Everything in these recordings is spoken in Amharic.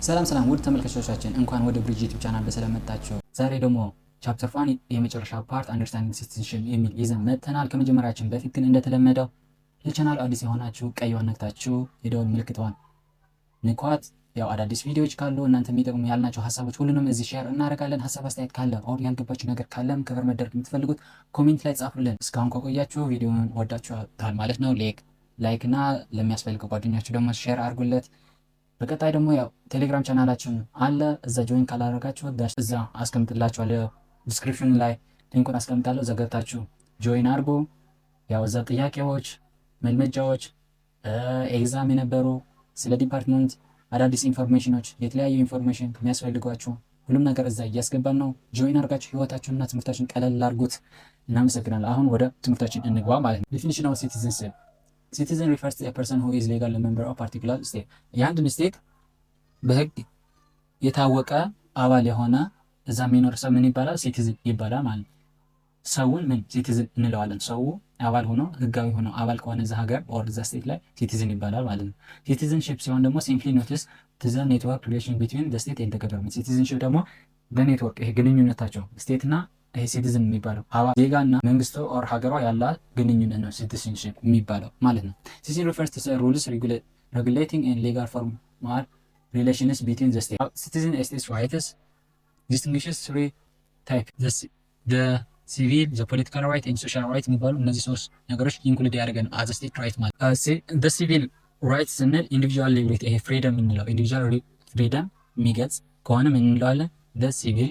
ሰላም ውድ ተመልካቾቻችን እንኳን ወደ ብሪጅ ዩቲዩብ ቻናል በሰላም መጣችሁ። ዛሬ ደግሞ ቻፕተር 1 የመጨረሻ ፓርት አንደርስታንዲንግ ሲቲዝንሺፕ የሚል ይዘን መጥተናል። ከመጀመሪያችን በፊት ግን እንደተለመደው ለቻናሉ አዲስ የሆናችሁ ቀይዋን ነክታችሁ የደወል ምልክቷን ንኳት። ያው አዳዲስ ቪዲዮዎች ካሉ እናንተ የሚጠቅሙ ያልናቸው ሀሳቦች ሁሉንም እዚህ ሼር እናደርጋለን። ሀሳብ አስተያየት ካለ ኦር ያልገባችሁ ነገር ካለም ከቨር መደረግ የምትፈልጉት ኮሜንት ላይ ጻፉልን። እስካሁን ከቆያችሁ ቪዲዮውን ወዳችኋል ማለት ነው። ላይክ እና ለሚያስፈልገው ጓደኛችሁ ደግሞ ሼር አድርጉለት። በቀጣይ ደግሞ ያው ቴሌግራም ቻናላችን አለ። እዛ ጆይን ካላደረጋችሁ እዛ አስቀምጥላችኋለሁ፣ ዲስክሪፕሽን ላይ ሊንኩን አስቀምጣለሁ። እዛ ገብታችሁ ጆይን አድርጉ። ያው እዛ ጥያቄዎች፣ መልመጃዎች፣ ኤግዛም የነበሩ ስለ ዲፓርትመንት አዳዲስ ኢንፎርሜሽኖች፣ የተለያዩ ኢንፎርሜሽን የሚያስፈልጓችሁ ሁሉም ነገር እዛ እያስገባን ነው። ጆይን አድርጋችሁ ህይወታችሁንና ትምህርታችሁን ቀለል አድርጉት። እናመሰግናለን። አሁን ወደ ትምህርታችን እንግባ ማለት ነው። ዴፊኒሽን ኦፍ ሲቲዝንሺፕ ሲቲዝን ሪፈርስ ቱ ኤ ፐርሰን ሁ ኢዝ ሌጋል ሜምበር ኦፍ ፓርቲኩላር ስቴት። የአንድን ስቴት በህግ የታወቀ አባል የሆነ እዛ የሚኖር ሰው ምን ይባላል? ሲቲዝን ይባላል ማለት ነው። ሰውን ምን ሲቲዝን እንለዋለን። ሰው አባል ሆኖ ህጋዊ ሆኖ አባል ከሆነ እዛ ሀገር ኦር እዛ ስቴት ላይ ሲቲዝን ይባላል ማለት ነው። ሲቲዝንሺፕ ሲሆን ደግሞ ሲምፕሊ ኖቲስ ቱ ዘ ኔትወርክ ሪሌሽን ቢትዊን ዘ ስቴት ኤንድ ዘ ገቨርንመንት። ሲቲዝንሺፕ ደግሞ በኔትወርክ ይሄ ግንኙነታቸው ስቴትና ይሄ ሲቲዝን የሚባለው ዜጋ እና መንግስቱ ኦር ሀገሯ ያላት ግንኙነት ነው ሲቲዝንሺፕ የሚባለው ማለት ነው። ሲቲዝን ሪፈርስ ቱ ሩልስ ሬጉሌቲንግ ኤንድ ሌጋል ፎርማል ሪሌሽንስ ቢትዊን ዘ ስቴት። ሲቲዝን ስቴትስ ራይትስ ዲስቲንግዊሽስ ትሪ ታይፕ ሲቪል ዘ ፖለቲካል ራይት ኤንድ ሶሻል ራይት የሚባሉ እነዚህ ሶስት ነገሮች ኢንክሉድ ያደረገ ነው አዘ ስቴት ራይት ማለት። ሲቪል ራይት ስንል ኢንዲቪጁዋል ሊብሬቲ ይሄ ፍሪደም የምንለው ኢንዲቪጁዋል ፍሪደም የሚገልጽ ከሆነ ምን እንለዋለን? ሲቪል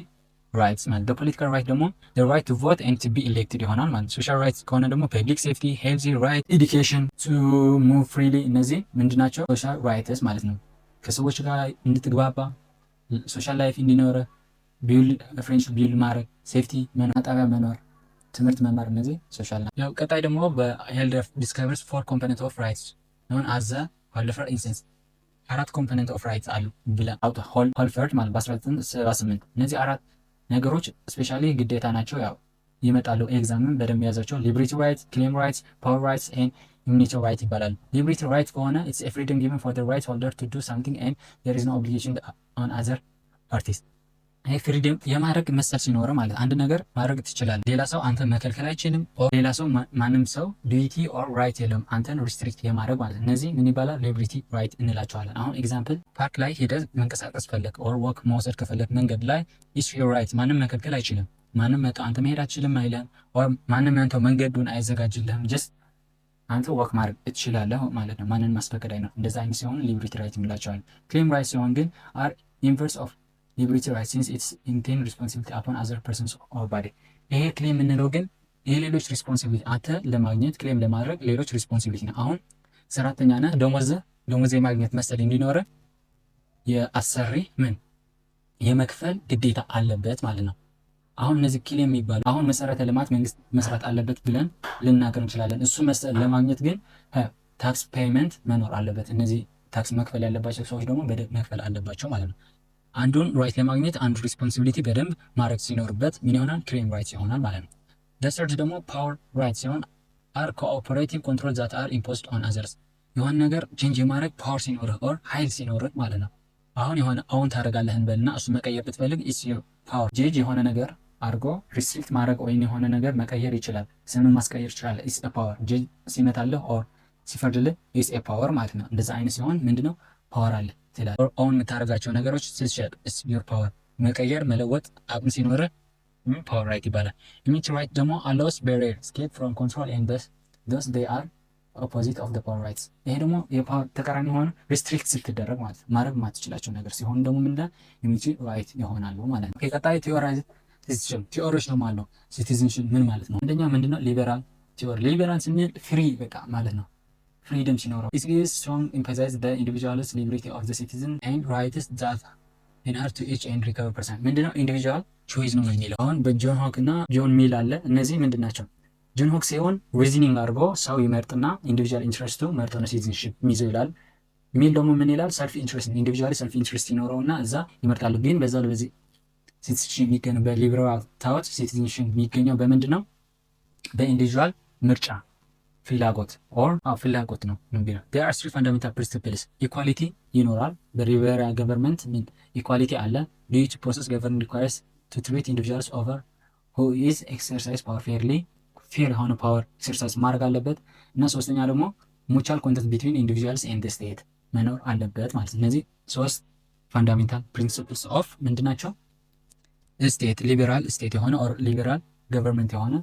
ራይትስ ማለት። በፖለቲካል ራይት ደግሞ ራይት ቱ ቮት ኤንድ ቱ ቢ ኢሌክትድ ይሆናል ማለት። ሶሻል ራይትስ ከሆነ ደግሞ ፐብሊክ ሴፍቲ፣ ሄልዚ ራይት፣ ኤዱኬሽን፣ ቱ ሙቭ ፍሪሊ እነዚህ ምንድናቸው? ሶሻል ራይትስ ማለት ነው። ከሰዎች ጋር እንድትግባባ፣ ሶሻል ላይፍ እንዲኖረ፣ ፍሬንድሺፕ ቢልድ ማድረግ፣ ሴፍቲ መጣቢያ መኖር፣ ትምህርት መማር እነዚህ ሶሻል ነው። ያው ቀጣይ ደግሞ በሄልደር ዲስከቨርስ ፎር ኮምፖነንት ኦፍ ራይትስ ኖን አዘ ሆልፈርድ ኢንስቲንክት። 4 ኮምፖነንት ኦፍ ራይትስ አሉ ብለን አውጥ ሆልፈርድ ማለት በ1978 እነዚህ 4 ነገሮች ስፔሻሊ ግዴታ ናቸው። ያው ይመጣሉ ኤግዛምን በደንብ ያዛቸው። ሊብሪቲ ራይት፣ ክሌም ራይት፣ ፓወር ራይትስ ኤንድ ኢሚኒቲ ራይት ይባላሉ። ሊብሪቲ ራይት ከሆነ ኢትስ ኤ ፍሪደም ጊቨን ፎር ዘ ራይት ሆልደር ቱ ዱ ሳምቲንግ ኤንድ ዜር ኢዝ ኖ ኦብሊጌሽን ኦን አዘር ፓርቲስ። ይሄ ፍሪደም የማድረግ መሰል ሲኖረ ማለት አንድ ነገር ማድረግ ትችላለህ፣ ሌላ ሰው አንተ መከልከል አይችልም። ሌላ ሰው ማንም ሰው ዲዩቲ ኦር ራይት የለም አንተን ሪስትሪክት የማድረግ ማለት። እነዚህ ምን ይባላል? ሊብሪቲ ራይት እንላቸዋለን። አሁን ኤግዛምፕል ፓርክ ላይ ሄደህ መንቀሳቀስ ፈለግ ኦር ወክ መውሰድ ከፈለግ መንገድ ላይ ኢትስ ዩር ራይት፣ ማንም መከልከል አይችልም። ማንም መጣ አንተ መሄድ አትችልም አይልም። ኦር ማንም አንተው መንገዱን አይዘጋጅልህም። ጀስት አንተ ወክ ማድረግ ትችላለህ ማለት ነው። ማንን ማስፈቀድ አይነት እንደዛ አይነት ሲሆን ሊብሪቲ ራይት እንላቸዋለን። ክሌም ራይት ሲሆን ግን አር ኢንቨርስ ኦፍ ሊብሪቲ ራይት ሲንስ ኢትስ ኢንቴንድ ሪስፖንሲቢሊቲ አፖን አዘር ፐርሰንስ ኦር ባዲ። ይሄ ክሌም የምንለው ግን የሌሎች ሪስፖንሲቢሊቲ አንተ ለማግኘት ክሌም ለማድረግ ሌሎች ሪስፖንሲቢሊቲ ነው። አሁን ሰራተኛ ነህ፣ ደሞዝ የማግኘት መሰል እንዲኖረ የአሰሪ ምን የመክፈል ግዴታ አለበት ማለት ነው። አሁን እነዚህ ክሌም የሚባሉ አሁን መሰረተ ልማት መንግስት መስራት አለበት ብለን ልናገር እንችላለን። እሱ መሰል ለማግኘት ግን ታክስ ፔይመንት መኖር አለበት። እነዚህ ታክስ መክፈል ያለባቸው ሰዎች ደግሞ በደንብ መክፈል አለባቸው ማለት ነው። አንዱን ራይት ለማግኘት አንዱ ሪስፖንሲቢሊቲ በደንብ ማድረግ ሲኖርበት ምን ይሆናል? ክሌም ራይት ይሆናል ማለት ነው። ደሰርድ ደግሞ ፓወር ራይት ሲሆን አር ኮኦፐሬቲቭ ኮንትሮል ዛት አር ኢምፖዝድ ኦን አዘርስ። የሆነ ነገር ቼንጅ የማድረግ ፓወር ሲኖርህ ኦር ኃይል ሲኖርህ ማለት ነው። አሁን የሆነ አሁን ታደርጋለህ እንበልና እሱ መቀየር ብትፈልግ ኢትስ ዩር ፓወር። ጄጅ የሆነ ነገር አድርጎ ሪስትሪክት ማድረግ ወይም የሆነ ነገር መቀየር ይችላል። ስምን ማስቀየር ይችላል። ኢትስ ኤ ፓወር። ጄጅ ሲመታልህ ኦር ሲፈርድልህ ኢትስ ኤ ፓወር ማለት ነው። እንደዛ አይነት ሲሆን ምንድነው ፓወር አለ ትላለህ። ኦን የምታደርጋቸው ነገሮች ስትሸጥ ኢትስ ዩር ፓወር። መቀየር መለወጥ አቅም ሲኖርህ ፓወር ራይት ይባላል። ኢሚኒቲ ራይት ደግሞ አላውስ ባሪየር ስኬፕ ፍሮም ኮንትሮል ኤንድ thus they are opposite of the power rights። ይሄ ደግሞ የፓወር ተቃራኒ ሆነ ሪስትሪክት ስትደረግ ማለት ማድረግ ማትችላቸው ነገር ሲሆን ደግሞ ምንድነው ኢሚኒቲ ራይት ይሆናሉ ማለት ነው። ቀጣይ ቲዮራይዝ ቲዮሪዎች ነው ማለት ነው። ሲቲዝንሺፕ ምን ማለት ነው? አንደኛ ምንድነው ሊበራል ቲዮሪ። ሊበራል ስንል ፍሪ በቃ ማለት ነው። ፍሪደም ሲኖረው it is strong emphasize the individual's liberty of the citizen and rights that inhere to each and recover person። ምንድነው ኢንዲቪጁዋል ቾይስ ነው የሚለው። አሁን በጆን ሆክ እና ጆን ሚል አለ። እነዚህ ምንድናቸው? ጆን ሆክ ሲሆን ሪዝኒንግ አድርጎ ሰው ይመርጥና ኢንዲቪጁዋል ኢንትረስቱ መርጦ ነው ሲቲዝንሺፕ የሚይዘው ይላል። ሚል ደግሞ ምን ይላል? ሰልፍ ኢንትረስት ኢንዲቪጁዋል ሰልፍ ኢንትረስት ይኖረውና እዛ ይመርጣሉ። ግን በዛው ለዚህ ሲቲዝንሺፕ የሚገኘው በሊበራል ታውት ሲቲዝንሺፕ የሚገኘው በምንድነው? በኢንዲቪጁዋል ምርጫ ፍላጎት ኦር ፍላጎት ነው የሚለው። there are three fundamental principles ኢኳሊቲ ይኖራል። በሊበራል ገቨርንመንት ምን ኢኳሊቲ አለ። each process government requires to treat individuals over who is exercise power fairly ፌር የሆነ ፓወር ኤክሰርሳይዝ ማድረግ አለበት። እና ሶስተኛ ደግሞ ሙቹዋል ኮንታክት ቢትዊን ኢንዲቪጁዋልስ ኤንድ ስቴት መኖር አለበት ማለት ነው። እነዚህ ሶስት ፋንዳሜንታል ፕሪንሲፕልስ ኦፍ ምንድናቸው? ስቴት ሊበራል ስቴት የሆነ ኦር ሊበራል ገቨርንመንት የሆነ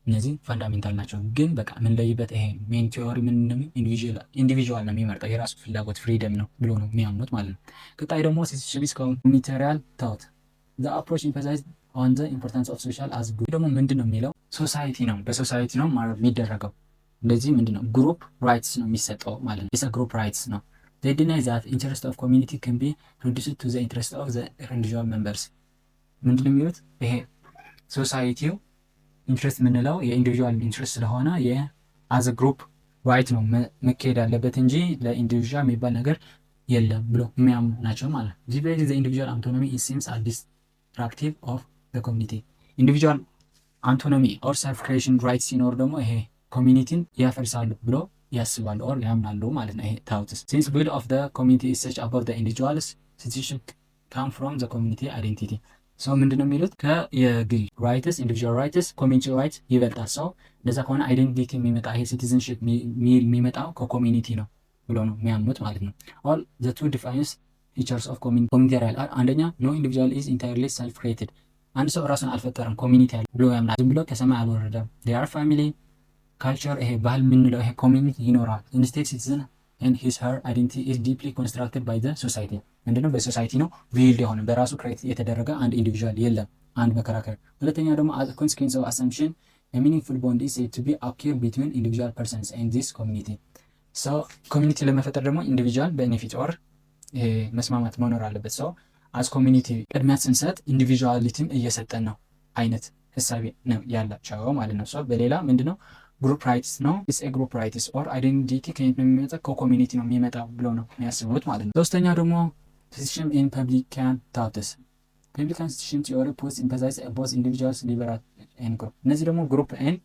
እነዚህ ፋንዳሜንታል ናቸው። ግን በቃ የምንለይበት ይሄ ሜን ቲዮሪ ምንም ኢንዲቪጁዋል ነው የሚመርጠው የራሱ ፍላጎት ፍሪደም ነው ብሎ ነው የሚያምኑት ማለት ነው። ቀጣይ ደግሞ ሲቲዝንሺፕ ኮሚኒታሪያል ታውት ዘ አፕሮች ኢምፋሳይዝ ኦን ዘ ኢምፖርታንስ ኦፍ ሶሻል አዝ ግሩፕ ደግሞ ምንድን ነው የሚለው ሶሳይቲ ነው በሶሳይቲ ነው ማለት የሚደረገው። እንደዚህ ምንድን ነው ግሩፕ ራይትስ ነው የሚሰጠው ማለት ነው። ኢትስ ግሩፕ ራይትስ ነው። they deny that interest of community can be reduced to the interest of the individual members ምንድን ነው የሚሉት ይሄ ሶሳይቲው ኢንትረስት የምንለው የኢንዲቪጁዋል ኢንትረስት ስለሆነ የአዘ ግሩፕ ራይት ነው መካሄድ ያለበት እንጂ ለኢንዲቪጁዋል የሚባል ነገር የለም ብሎ የሚያምኑ ናቸው ማለት ነው። ዲቫይድ ዘ ኢንዲቪጁዋል አውቶኖሚ ኢት ሲምስ አር ዲስትራክቲቭ ኦፍ ዘ ኮሚኒቲ ኢንዲቪጁዋል አውቶኖሚ ኦር ሰልፍ ክሬሽን ራይት ሲኖር ደግሞ ይሄ ኮሚኒቲን ያፈርሳሉ ብሎ ያስባሉ ኦር ያምናሉ ማለት ነው። ይሄ ታውትስ ሲንስ ዊል ኦፍ ዘ ኮሚኒቲ ኢዝ ሰች አባውት ዘ ኢንዲቪጁዋልስ ሲቲዝንሺፕ ካም ፍሮም ዘ ኮሚኒቲ አይዴንቲቲ ሰው ምንድን ነው የሚሉት ከየግል ራይትስ ኢንዲቪጁዋል ራይትስ ኮሚኒቲ ራይት ይበልጣል። ሰው እንደዛ ከሆነ አይዴንቲቲ የሚመጣ ይሄ ሲቲዝንሺፕ የሚመጣው ከኮሚኒቲ ነው ብሎ ነው የሚያምኑት ማለት ነው። ኦል ዘ ቱ ዲፋይንስ ፊቸርስ ኦፍ ኮሚኒታሪያል አንደኛ ኖ ኢንዲቪጁዋል ኢዝ ኢንታይርሊ ሰልፍ ክሬትድ አንድ ሰው ራሱን አልፈጠረም ኮሚኒቲ ያለ ብሎ ያምናል። ዝም ብሎ ከሰማይ አልወረደም። ዴር ፋሚሊ ካልቸር ይሄ ባህል የምንለው ይሄ ኮሚኒቲ ይኖራል። ኢንስቴድ ሲቲዝን and his her identity is deeply constructed by the society ምንድነው በሶሳይቲ ነው ቢልድ የሆነ በራሱ ክሬት የተደረገ አንድ ኢንዲቪጁዋል የለም። አንድ መከራከር። ሁለተኛ ደግሞ as a consequence of assumption a meaningful bond is said to be occur between individual persons and this community so ኮሚኒቲ ለመፈጠር ደግሞ ኢንዲቪጁዋል ቤኔፊት ኦር መስማማት መኖር አለበት። ሰው as community ቅድሚያ ስንሰጥ ኢንዲቪጁዋሊቲም እየሰጠን ነው አይነት ሐሳብ ነው ያላቸው ማለት ነው። ሰው በሌላ ምንድነው ግሩፕ ራይትስ ነው ኢትስ ኤ ግሩፕ ራይትስ ኦር አይዴንቲቲ ከየት ነው የሚመጣው ከኮሚኒቲ ነው የሚመጣው ብሎ ነው የሚያስቡት ማለት ነው። ሶስተኛ ደግሞ ሲቲዝንሺፕ ኢን ፐብሊካን ታውትስ ፐብሊካን ሲቲዝንሺፕ ቲዮሪ ፑትስ ኤምፋሳይዝ ቦዝ ኢንዲቪጁዋልስ ሊበራል ኤንድ ግሩፕ እነዚህ ደግሞ ግሩፕ ኤንድ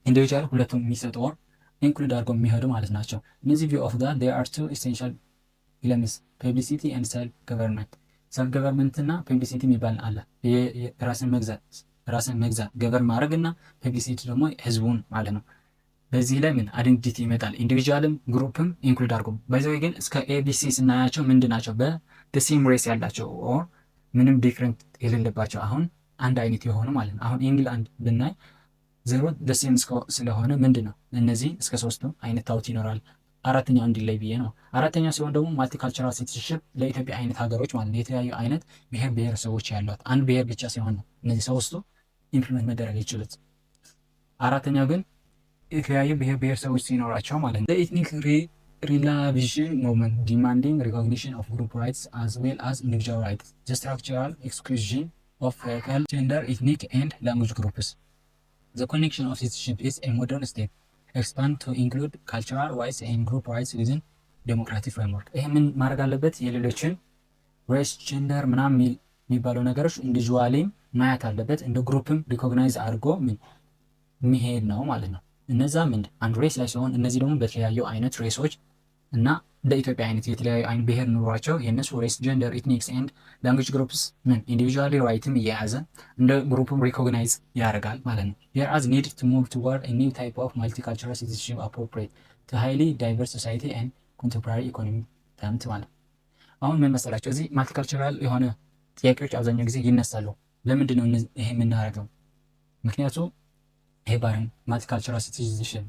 ኢንዲቪጁዋል ሁለቱም የሚሰጡ ኦር ኢንክሉድ አድርገው የሚሄዱ ማለት ናቸው። እነዚህ ቪው ኦፍ ዳት ዴር አር ቱ ኤሴንሻል ኤለመንትስ ፐብሊሲቲ ኤንድ ሰልፍ ገቨርንመንት ሰልፍ ገቨርንመንት እና ፐብሊሲቲ የሚባል አለ። ራስን መግዛት ገቨር ማድረግ እና ፐብሊሲቲ ደግሞ ህዝቡን ማለት ነው። በዚህ ላይ ምን አይዴንቲቲ ይመጣል ኢንዲቪጁዋልም ግሩፕም ኢንክሉድ አድርጎ ባይዘው ግን እስከ ኤቢሲ ስናያቸው ምንድን ናቸው በሴም ሬስ ያላቸው ኦር ምንም ዲፍረንት የሌለባቸው አሁን አንድ አይነት የሆኑ ማለት ነው። አሁን ኢንግላንድ ብናይ ዜሮ ደሴም ስለሆነ ምንድን ነው እነዚህ እስከ ሶስቱ አይነት ታውት ይኖራል። አራተኛው እንዲለይ ብዬ ነው። አራተኛው ሲሆን ደግሞ ማልቲካልቸራል ሲቲዝንሺፕ ለኢትዮጵያ አይነት ሀገሮች ማለት ነው የተለያዩ አይነት ብሔር ብሔረሰቦች ያሏት አንድ ብሔር ብቻ ሲሆን ነው እነዚህ ሶስቱ ኢምፕሊመንት መደረግ ይችላል። አራተኛው ግን የተለያዩ ብሔር ብሔረሰቦች ሲኖራቸው ማለት ነው። ኤትኒክ ሪላቪዥን ሙቭመንት ዲማንዲንግ ሪኮግኒሽን ኦፍ ግሩፕ ራይትስ አዝ ዌል አዝ ኢንዲቪጁዋል ራይትስ ዘ ስትራክቸራል ኤክስክሉዥን ኦፍ ሎካል ጀንደር ኤትኒክ ኤንድ ላንጉጅ ግሩፕስ ዘ ኮኔክሽን ኦፍ ሲቲዝንሺፕ ኢዝ ኤ ሞደርን ስቴት expand to include cultural rights and group rights within democratic framework ይሄ ምን ማድረግ አለበት የሌሎችን ሬስ ጀንደር ምናምን የሚባለው ነገሮች ኢንዲቪጁዋሊም ማየት አለበት እንደ ግሩፕም ሪኮግናይዝ አድርጎ ምን መሄድ ነው ማለት ነው። እነዛ ምን አንድ ሬስ ላይ ሲሆን እነዚህ ደግሞ በተለያዩ አይነት ሬሶች እና እንደ ኢትዮጵያ አይነት የተለያዩ አይነት ብሔር ኑሯቸው የእነሱ ሬስ ጀንደር ኢትኒክስ ኤንድ ላንጉጅ ግሩፕስ ምን ኢንዲቪጁዋሊ ራይትም እየያዘ እንደ ግሩፕም ሪኮግናይዝ ያደርጋል ማለት ነው። there is need to move toward a new type of multicultural citizenship appropriate to highly diverse society and contemporary economic terms ማለት ነው። አሁን ምን መሰላቸው እዚህ ማልቲካልቸራል የሆነ ጥያቄዎች አብዛኛው ጊዜ ይነሳሉ። ለምንድን ነው ይሄ የምናደርገው? ምክንያቱም ይሄ ባርን ማልቲካልቸራል ሲቲዝንሺፕ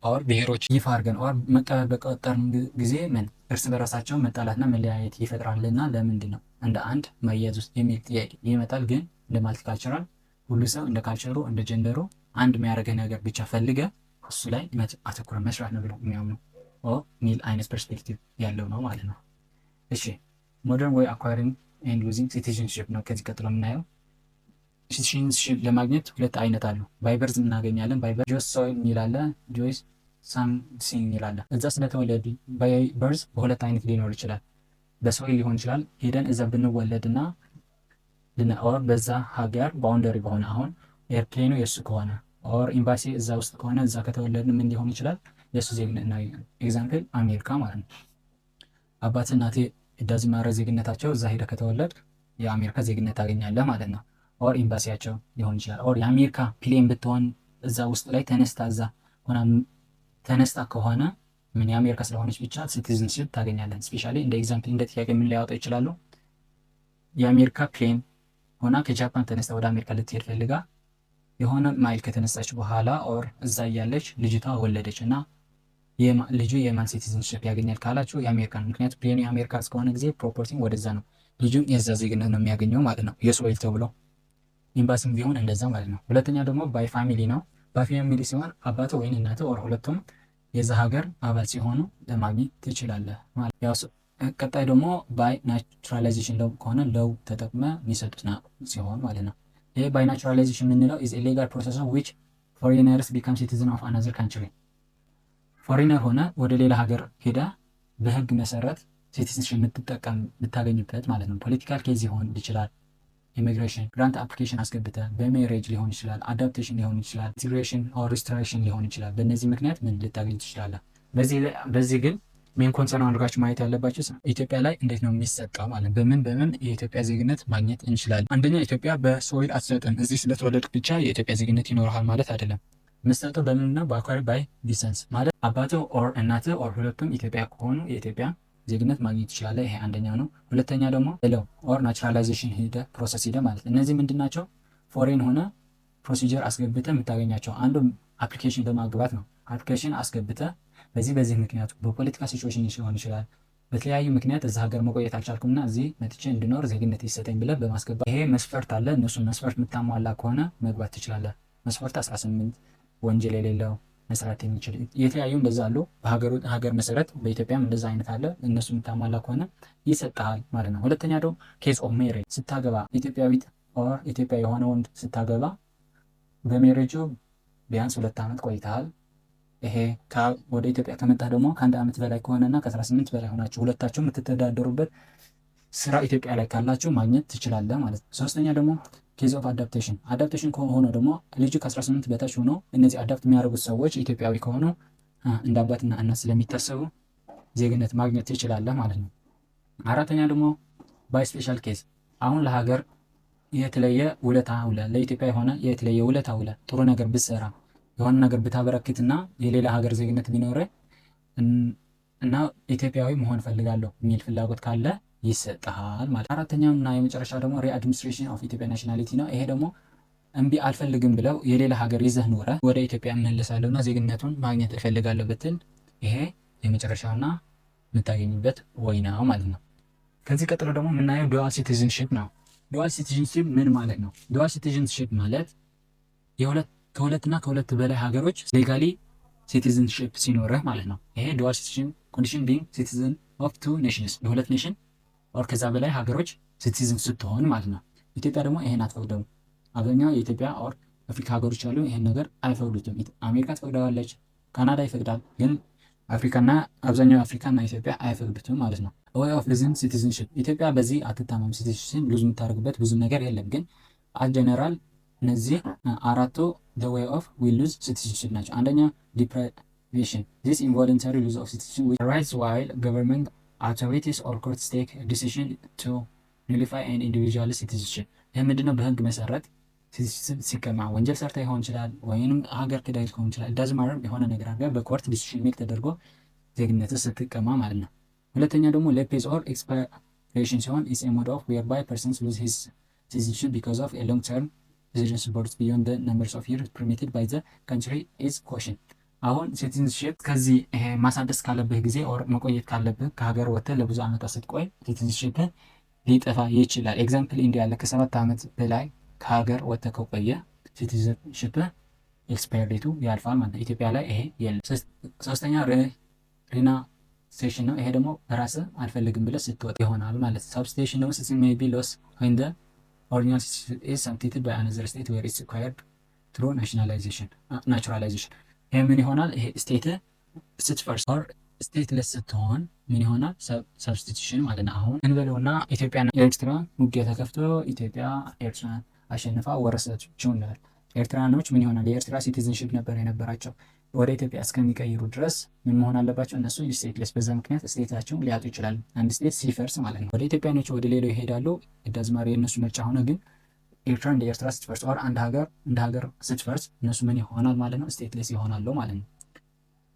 ኦር ብሔሮች ይፋ አድርገን ኦር መቀበል በቀጠርን ጊዜ ምን እርስ በራሳቸው መጣላትና መለያየት ይፈጥራልና ለምንድን ነው እንደ አንድ መያዝ ውስጥ የሚል ጥያቄ ይመጣል። ግን እንደ ማልቲካልቸራል ሁሉ ሰው እንደ ካልቸሩ እንደ ጀንደሩ አንድ የሚያደርገህ ነገር ብቻ ፈልገ እሱ ላይ አተኩረ መስራት ነው ብሎ የሚያምኑ ሚል አይነት ፐርስፔክቲቭ ያለው ነው ማለት ነው። እሺ ሞደርን ወይ አኳሪንግ ኤንድ ሉዚንግ ሲቲዝንሺፕ ነው ከዚህ ቀጥሎ የምናየው። ሲቲዝንሺፕ ለማግኘት ሁለት አይነት አሉ። ባይበርዝ እናገኛለን። ባይበር ጆስ ሶይል ይላል፣ ጆይስ ሳምሲንግ ይላል። እዛ ስለተወለዱ ባይበርዝ በሁለት አይነት ሊኖር ይችላል። በሶይል ሊሆን ይችላል ሄደን እዛ ብንወለድና ኦር በዛ ሀገር ባውንደሪ በሆነ አሁን ኤርፕሌኑ የሱ ከሆነ ኦር ኤምባሲ እዛ ውስጥ ከሆነ እዛ ከተወለድን ምን ሊሆን ይችላል? የእሱ ዜግነት ነው። ኤግዛምፕል አሜሪካ ማለት ነው። አባት እናቴ ዳዝ ማረ ዜግነታቸው እዛ ሄደ ከተወለድ የአሜሪካ ዜግነት ታገኛለህ ማለት ነው። ኦር ኤምባሲያቸው ሊሆን ይችላል። ኦር የአሜሪካ ፕሌን ብትሆን እዛ ውስጥ ላይ ተነስታ እዛ ሆና ተነስታ ከሆነ ምን የአሜሪካ ስለሆነች ብቻ ሲቲዝንሽፕ ታገኛለን። ስፔሻሊ እንደ ኤግዛምፕል እንደ ጥያቄ ምን ሊያወጣው ይችላሉ? የአሜሪካ ፕሌን ሆና ከጃፓን ተነስታ ወደ አሜሪካ ልትሄድ ፈልጋ የሆነ ማይል ከተነሳች በኋላ ኦር እዛ እያለች ልጅቷ ወለደች እና ልጁ የማን ሲቲዝንሽፕ ያገኛል ካላችሁ የአሜሪካን። ምክንያቱም ፕሌኑ የአሜሪካ እስከሆነ ጊዜ ፕሮፐርቲም ወደዛ ነው፣ ልጁም የዛ ዜግነት ነው የሚያገኘው ማለት ነው። የሶይል ተብሎ ኤምባሲም ቢሆን እንደዛ ማለት ነው። ሁለተኛ ደግሞ ባይ ፋሚሊ ነው። ባይ ፋሚሊ ሲሆን አባት ወይም እናት ኦር ሁለቱም የዛ ሀገር አባል ሲሆኑ ለማግኘት ትችላለህ ማለት ያው። ቀጣይ ደግሞ ባይ ናቹራላይዜሽን ለው ከሆነ ለው ተጠቅመ የሚሰጡት ሲሆን ማለት ነው። ይሄ ባይ ናቹራላይዜሽን የምንለው ኢዝ ሌጋል ፕሮሰስ ዊች ፎሪነርስ ቢካም ሲቲዝን ኦፍ አናዘር ካንትሪ። ፎሪነር ሆነ ወደ ሌላ ሀገር ሄዳ በህግ መሰረት ሲቲዝንሽፕ የምታገኝበት ማለት ነው። ፖለቲካል ኬዝ ሊሆን ይችላል፣ ኢሚግሬሽን ግራንት አፕሊኬሽን አስገብተ፣ በሜሬጅ ሊሆን ይችላል፣ አዳፕቴሽን ሊሆን ይችላል፣ ኢንቲግሬሽን ኦር ሪስትራክሽን ሊሆን ይችላል። በእነዚህ ምክንያት ምን ልታገኝ ትችላለህ። በዚህ ግን ሜን ኮንሰርን አድርጋችሁ ማየት ያለባችሁ ኢትዮጵያ ላይ እንዴት ነው የሚሰጠው ማለት በምን የኢትዮጵያ ዜግነት ማግኘት እንችላለን። አንደኛ ኢትዮጵያ በሶይል አትሰጥም። እዚህ ስለተወለድክ ብቻ የኢትዮጵያ ዜግነት ይኖርሃል ማለት አይደለም። የምትሰጠው በምንና በአኳሪ ባይ ዲሰንስ ማለት አባትህ ኦር እናትህ ኦር ሁለቱም ኢትዮጵያ ከሆኑ የኢትዮጵያ ዜግነት ማግኘት ይችላል። ይሄ አንደኛው ነው። ሁለተኛ ደግሞ ለው ኦር ናቹራላይዜሽን ፕሮሰስ ሂደ ማለት እነዚህ ምንድን ናቸው? ፎሬን ሆነ ፕሮሲጀር አስገብተ የምታገኛቸው አንዱ አፕሊኬሽን በማግባት ነው። አፕሊኬሽን አስገብተ በዚህ ምክንያቱ በፖለቲካ ሲቹዌሽን ሊሆን ይችላል፣ በተለያዩ ምክንያት እዛ ሀገር መቆየት አልቻልኩምና እዚህ መጥቼ እንድኖር ዜግነት ይሰጠኝ ብለህ በማስገባት ይሄ መስፈርት አለ። እነሱን መስፈርት የምታሟላ ከሆነ መግባት ትችላለህ። መስፈርት 18 ወንጀል የሌለው መስራት የሚችል የተለያዩ እንደዛ አሉ። በሀገር መሰረት በኢትዮጵያም እንደዛ አይነት አለ። እነሱ የምታሟላ ከሆነ ይሰጥሃል ማለት ነው። ሁለተኛ ደግሞ ኬዝ ኦፍ ሜሬጅ ስታገባ ኢትዮጵያዊት ኦር ኢትዮጵያ የሆነ ወንድ ስታገባ በሜሬጁ ቢያንስ 2 ዓመት ቆይተሃል። ይሄ ወደ ኢትዮጵያ ከመጣህ ደግሞ ከ1 ዓመት በላይ ከሆነና ከ18 በላይ ሆናችሁ ሁለታችሁ የምትተዳደሩበት ስራ ኢትዮጵያ ላይ ካላችሁ ማግኘት ትችላለህ ማለት ነው። ሶስተኛ ደግሞ ኬዝ ኦፍ አዳፕቴሽን ከሆነ ደግሞ ልጁ ከ18 በታች ሆኖ እነዚህ አዳፕት የሚያደርጉት ሰዎች ኢትዮጵያዊ ከሆኑ እንደ አባትና እናት ስለሚታሰቡ ዜግነት ማግኘት ትችላለህ ማለት ነው። አራተኛ ደግሞ ባይ ስፔሻል ኬዝ አሁን ለሀገር የተለየ ውለታ ውለ ለኢትዮጵያ የሆነ የተለየ ውለታ ውለ ጥሩ ነገር ብትሰራ የሆነ ነገር ብታበረክትና የሌላ ሀገር ዜግነት ቢኖር እና ኢትዮጵያዊ መሆን ፈልጋለሁ የሚል ፍላጎት ካለ ይሰጥሃል ማለት። አራተኛው እና የመጨረሻ ደግሞ ሪአድሚኒስትሬሽን ኦፍ ኢትዮጵያ ናሽናሊቲ ነው። ይሄ ደግሞ እምቢ አልፈልግም ብለው የሌላ ሀገር ይዘህ ኖረ ወደ ኢትዮጵያ እመለሳለሁና ዜግነቱን ማግኘት እፈልጋለሁ ብትል ይሄ የመጨረሻውና የምታገኝበት ወይ ነው ማለት ነው። ከዚህ ቀጥሎ ደግሞ የምናየው ዱዋል ሲቲዝንሺፕ ነው። ዱዋል ሲቲዝንሺፕ ምን ማለት ነው? ዱዋል ሲቲዝንሺፕ ማለት ከሁለትና ከሁለት በላይ ሀገሮች ሌጋሊ ሲቲዝንሺፕ ሲኖርህ ማለት ነው። ይሄ ዱዋል ሲቲዝን ኮንዲሽን ቢንግ ሲቲዝን ኦፍ 2 ኔሽንስ የሁለት ኔሽን ኦር ከዛ በላይ ሀገሮች ሲቲዝን ስትሆን ማለት ነው። ኢትዮጵያ ደግሞ ይሄን አትፈቅደውም። አብዛኛው የኢትዮጵያ ኦር አፍሪካ ሀገሮች አሉ ይሄን ነገር አይፈቅዱትም። አሜሪካ ትፈቅደዋለች፣ ካናዳ ይፈቅዳል፣ ግን አፍሪካና አብዛኛው አፍሪካና ኢትዮጵያ አይፈቅዱትም ማለት ነው። ወይ ኦፍ ሉዚንግ ሲቲዝንሺፕ ኢትዮጵያ በዚህ አትታማም። ሲቲዝንሺፕ ሉዝ የምታደርግበት ብዙ ነገር የለም፣ ግን አልጀነራል እነዚህ አራቱ the way of we lose citizenship ናቸው። አንደኛ deprivation this involuntary loss of citizenship with rights while government authorities or courts take decision to nullify an individual citizenship። ይህ ምንድነው? በህግ መሰረት ሲቀማ ወንጀል ሰርታ ይሆን ይችላል ወይም ሀገር ክዳ ሊሆን ይችላል። ዳዝ ማረር የሆነ ነገር አድርጋ በኮርት ዲሲሽን ሜክ ተደርጎ ዜግነት ስትቀማ ማለት ነው። ሁለተኛ ደግሞ ሌፔዝ ኦር ኤክስፓሬሽን ሲሆን is a mode of whereby persons lose his citizenship because of a long term residence borders beyond the numbers of years permitted by the country is cautioned። አሁን ሲቲዝንሺፕ ከዚህ ማሳደስ ካለብህ ጊዜ ኦር መቆየት ካለብህ ከሀገር ወጥተህ ለብዙ ዓመታት ስትቆይ ሲቲዝንሺፕ ሊጠፋ ይችላል። ኤግዛምፕል ኢንዲያ ያለ ከ7 ዓመት በላይ ከሀገር ወጥተህ ከቆየ ሲቲዝንሺፕ ኤክስፓየር ዴቱ ያልፋል ማለት ነው። ኢትዮጵያ ላይ ይሄ የለም። ሶስተኛ ሪናሴሽን ነው። ይሄ ደግሞ በራስህ አልፈልግም ብለህ ስትወጣ ይሆናል ማለት ነው። ሳብስቴሽን ደግሞ ሲቲዝን ሜይ ቢ ሎስ when the original citizenship is substituted by another state where it's acquired through naturalization። ይሄ ምን ይሆናል? ይሄ ስቴት ስትፈርስ ኦር ስቴትለስ ስትሆን ምን ይሆናል? ሰብስቲቱሽን ማለት ነው። አሁን እንበለውና ኢትዮጵያና ኤርትራ ውጊያ ተከፍቶ ኢትዮጵያ ኤርትራን አሸንፋ ወረሰችው እንበል። ኤርትራኖች ምን ይሆናል? የኤርትራ ሲቲዝንሽፕ ነበር የነበራቸው። ወደ ኢትዮጵያ እስከሚቀይሩ ድረስ ምን መሆን አለባቸው? እነሱ ስቴትለስ። በዛ ምክንያት ስቴታቸውን ሊያጡ ይችላሉ። አንድ ስቴት ሲፈርስ ማለት ነው። ወደ ኢትዮጵያኖች ወደ ሌላው ይሄዳሉ። ዳዝማሪ የእነሱ ምርጫ ሆነ። ግን ኤርትራ እንደ ኤርትራ ስትፈርስ ወር አንድ ሀገር እንደ ሀገር ስትፈርስ እነሱ ምን ይሆናል ማለት ነው? ስቴትለስ ይሆናሉ ማለት ነው።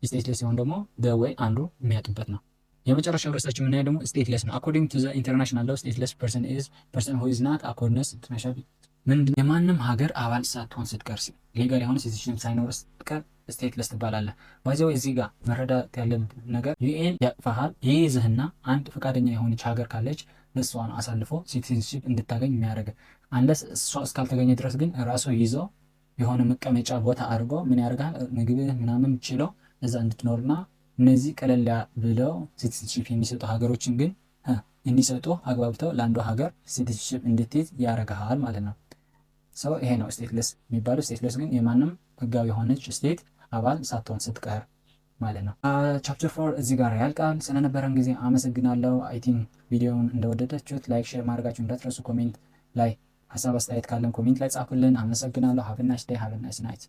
ስቴትለስ ሲሆን ደግሞ በወይ አንዱ የሚያጡበት ነው። የመጨረሻው ርዕሳችን የምናየው ደግሞ ስቴትለስ ነው። አኮርዲንግ ቱ ዘ ኢንተርናሽናል ሎው ስቴትለስ ፐርሰን ኢዝ ፐርሰን ሁ ኢዝ ናት አኮርድነስ ኢንተርናሽናል ምንድን የማንም ሀገር አባል ሳትሆን ስትቀር ሌጋል የሆነ ሲቲዝንሽፕ ሳይኖር ስትቀር ስቴትለስ ትባላለህ። ባይዘው እዚህ ጋር መረዳት ያለብን ነገር ዩኤን ያቅፋሃል ይይዝህና አንድ ፈቃደኛ የሆነች ሀገር ካለች ለእሷን አሳልፎ ሲቲዝንሽፕ እንድታገኝ የሚያደርግ አንለስ እሷ እስካልተገኘ ድረስ ግን ራሱ ይዞ የሆነ መቀመጫ ቦታ አድርጎ ምን ያደርጋል ምግብህ ምናምን ችለው እዛ እንድትኖርና እነዚህ ቀለል ብለው ሲቲዝንሽፕ የሚሰጡ ሀገሮችን ግን እንዲሰጡ አግባብተው ለአንዱ ሀገር ሲቲዝንሽፕ እንድትይዝ ያደርግሃል ማለት ነው። ሰው ይሄ ነው ስቴትለስ የሚባለው። ስቴትለስ ግን የማንም ህጋዊ የሆነች ስቴት አባል ሳትሆን ስትቀር ማለት ነው። ቻፕተር 4 እዚህ ጋር ያልቃል። ስለነበረን ጊዜ አመሰግናለሁ። አይ ቲንክ ቪዲዮውን እንደወደዳችሁት ላይክ፣ ሼር ማድረጋችሁ እንዳትረሱ። ኮሜንት ላይ ሀሳብ አስተያየት ካለን ኮሜንት ላይ ጻፉልን። አመሰግናለሁ። ሀቭ ናይስ ዴይ፣ ሀቭ ናይስ ናይት።